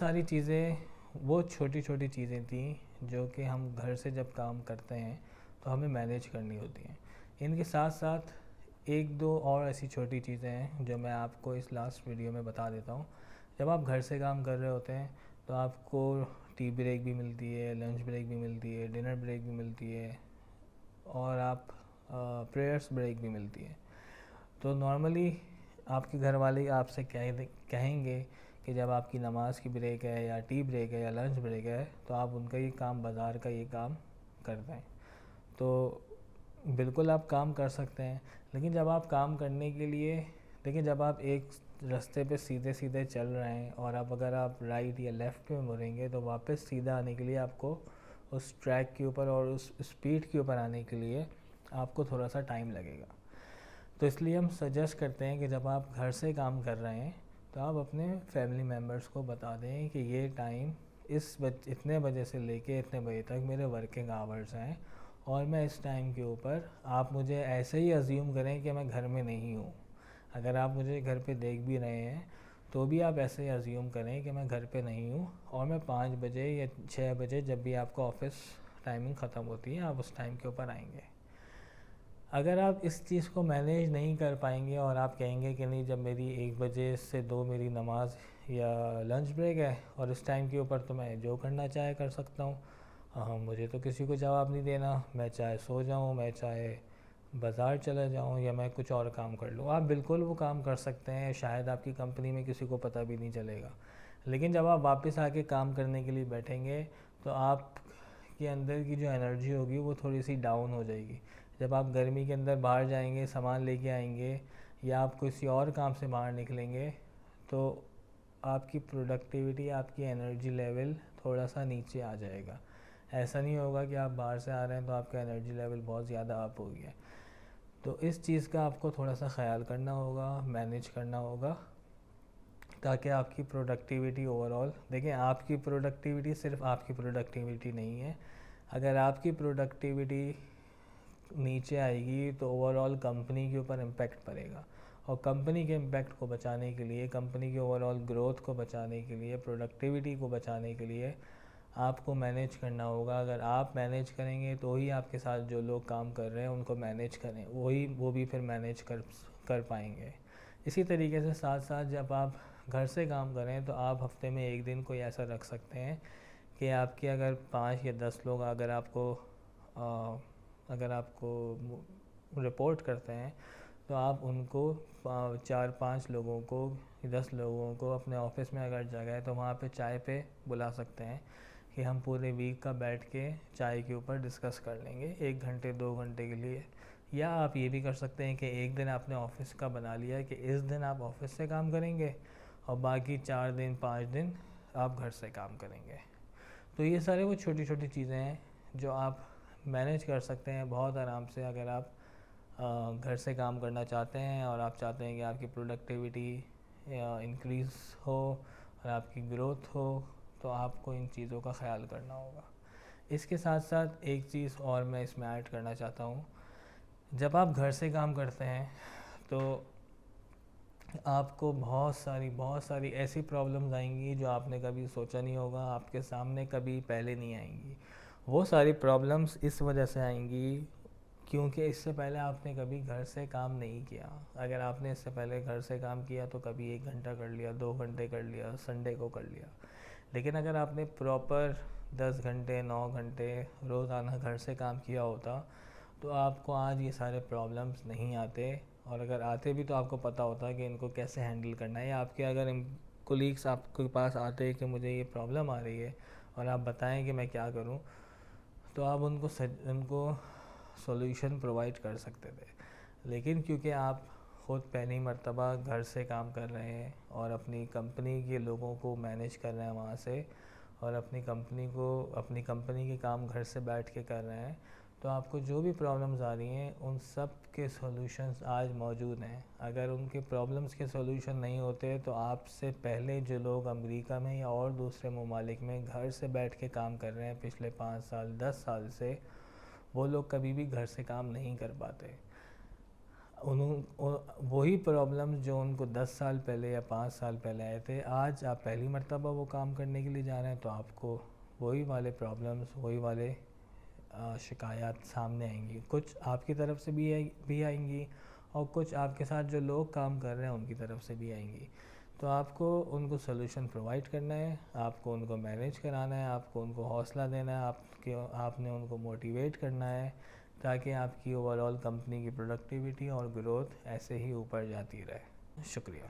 सारी चीज़ें, वो छोटी छोटी चीज़ें थी जो कि हम घर से जब काम करते हैं तो हमें मैनेज करनी होती हैं। इनके साथ साथ एक दो और ऐसी छोटी चीज़ें हैं जो मैं आपको इस लास्ट वीडियो में बता देता हूँ। जब आप घर से काम कर रहे होते हैं तो आपको टी ब्रेक भी मिलती है, लंच ब्रेक भी मिलती है, डिनर ब्रेक भी मिलती है, और आप प्रेयर्स ब्रेक भी मिलती है। तो नॉर्मली आपके घर वाले आपसे कहेंगे कि जब आपकी नमाज़ की ब्रेक है या टी ब्रेक है या लंच ब्रेक है तो आप उनका ये काम, बाज़ार का ये काम कर दें। तो बिल्कुल आप काम कर सकते हैं, लेकिन जब आप काम करने के लिए, देखिए जब आप एक रास्ते पे सीधे सीधे चल रहे हैं और अब अगर आप राइट या लेफ़्ट में मुड़ेंगे तो वापस सीधा आने के लिए आपको उस ट्रैक के ऊपर और उस स्पीड के ऊपर आने के लिए आपको थोड़ा सा टाइम लगेगा। तो इसलिए हम सजेस्ट करते हैं कि जब आप घर से काम कर रहे हैं तो आप अपने फैमिली मेम्बर्स को बता दें कि ये टाइम इतने बजे से लेके इतने बजे तक मेरे वर्किंग आवर्स हैं, और मैं इस टाइम के ऊपर, आप मुझे ऐसे ही अज्यूम करें कि मैं घर में नहीं हूँ। अगर आप मुझे घर पे देख भी रहे हैं तो भी आप ऐसे ही अज्यूम करें कि मैं घर पे नहीं हूँ, और मैं 5 बजे या 6 बजे जब भी आपका ऑफिस टाइमिंग ख़त्म होती है आप उस टाइम के ऊपर आएंगे। अगर आप इस चीज़ को मैनेज नहीं कर पाएंगे और आप कहेंगे कि नहीं, जब मेरी 1 बजे से 2 मेरी नमाज या लंच ब्रेक है और इस टाइम के ऊपर तो मैं जो करना चाहे कर सकता हूँ, हाँ मुझे तो किसी को जवाब नहीं देना, मैं चाहे सो जाऊँ, मैं चाहे बाज़ार चला जाऊँ, या मैं कुछ और काम कर लूँ, आप बिल्कुल वो काम कर सकते हैं। शायद आपकी कंपनी में किसी को पता भी नहीं चलेगा। लेकिन जब आप वापस आके काम करने के लिए बैठेंगे तो आपके अंदर की जो एनर्जी होगी वो थोड़ी सी डाउन हो जाएगी। जब आप गर्मी के अंदर बाहर जाएंगे, सामान लेके आएंगे, या आप किसी और काम से बाहर निकलेंगे, तो आपकी प्रोडक्टिविटी, आपकी एनर्जी लेवल थोड़ा सा नीचे आ जाएगा। ऐसा नहीं होगा कि आप बाहर से आ रहे हैं तो आपका एनर्जी लेवल बहुत ज़्यादा अप हो गया। तो इस चीज़ का आपको थोड़ा सा ख्याल करना होगा, मैनेज करना होगा, ताकि आपकी प्रोडक्टिविटी ओवरऑल, देखें आपकी प्रोडक्टिविटी सिर्फ आपकी प्रोडक्टिविटी नहीं है। अगर आपकी प्रोडक्टिविटी नीचे आएगी तो ओवरऑल कंपनी के ऊपर इम्पेक्ट पड़ेगा, और कंपनी के इम्पेक्ट को बचाने के लिए, कंपनी के ओवरऑल ग्रोथ को बचाने के लिए, प्रोडक्टिविटी को बचाने के लिए आपको मैनेज करना होगा। अगर आप मैनेज करेंगे तो ही आपके साथ जो लोग काम कर रहे हैं उनको मैनेज करें, वो भी फिर मैनेज कर पाएंगे। इसी तरीके से साथ साथ जब आप घर से काम करें तो आप हफ्ते में एक दिन कोई ऐसा रख सकते हैं कि आपके अगर 5 या 10 लोग अगर आपको रिपोर्ट करते हैं तो आप उनको 4-5 लोगों को, 10 लोगों को अपने ऑफिस में अगर जगह है तो वहाँ पे चाय पे बुला सकते हैं कि हम पूरे वीक का बैठ के चाय के ऊपर डिस्कस कर लेंगे 1 घंटे 2 घंटे के लिए। या आप ये भी कर सकते हैं कि एक दिन आपने ऑफिस का बना लिया कि इस दिन आप ऑफिस से काम करेंगे और बाकी 4 दिन 5 दिन आप घर से काम करेंगे। तो ये सारे वो छोटी छोटी चीज़ें हैं जो आप मैनेज कर सकते हैं बहुत आराम से। अगर आप घर से काम करना चाहते हैं और आप चाहते हैं कि आपकी प्रोडक्टिविटी इंक्रीज़ हो और आपकी ग्रोथ हो, तो आपको इन चीज़ों का ख्याल करना होगा। इसके साथ साथ एक चीज़ और मैं इसमें ऐड करना चाहता हूँ, जब आप घर से काम करते हैं तो आपको बहुत सारी ऐसी प्रॉब्लम्स आएंगी जो आपने कभी सोचा नहीं होगा, आपके सामने कभी पहले नहीं आएंगी। वो सारी प्रॉब्लम्स इस वजह से आएंगी क्योंकि इससे पहले आपने कभी घर से काम नहीं किया। अगर आपने इससे पहले घर से काम किया तो कभी 1 घंटा कर लिया, 2 घंटे कर लिया, संडे को कर लिया। लेकिन अगर आपने प्रॉपर 10 घंटे 9 घंटे रोज़ाना घर से काम किया होता तो आपको आज ये सारे प्रॉब्लम्स नहीं आते, और अगर आते भी तो आपको पता होता कि इनको कैसे हैंडल करना है। या आपके अगर कोलीग्स आपके पास आते हैं कि मुझे ये प्रॉब्लम आ रही है और आप बताएं कि मैं क्या करूं, तो आप उनको सॉल्यूशन प्रोवाइड कर सकते थे। लेकिन क्योंकि आप ख़ुद पहली मर्तबा घर से काम कर रहे हैं और अपनी कंपनी के लोगों को मैनेज कर रहे हैं वहाँ से, और अपनी कंपनी के काम घर से बैठ के कर रहे हैं, तो आपको जो भी प्रॉब्लम्स आ रही हैं उन सब के सॉल्यूशंस आज मौजूद हैं। अगर उनके प्रॉब्लम्स के सॉल्यूशन नहीं होते तो आपसे पहले जो लोग अमेरिका में या और दूसरे ममालिक में घर से बैठ के काम कर रहे हैं पिछले 5 साल 10 साल से, वो लोग कभी भी घर से काम नहीं कर पाते। वही प्रॉब्लम्स जो उनको 10 साल पहले या 5 साल पहले आए थे, आज आप पहली मर्तबा वो काम करने के लिए जा रहे हैं तो आपको वही वाले प्रॉब्लम्स, वही वाले शिकायत सामने आएंगी। कुछ आपकी तरफ से भी आएंगी और कुछ आपके साथ जो लोग काम कर रहे हैं उनकी तरफ से भी आएंगी। तो आपको उनको सोल्यूशन प्रोवाइड करना है, आपको उनको मैनेज कराना है, आपको उनको हौसला देना है, आपने उनको मोटिवेट करना है, ताकि आपकी ओवरऑल कंपनी की प्रोडक्टिविटी और ग्रोथ ऐसे ही ऊपर जाती रहे। शुक्रिया।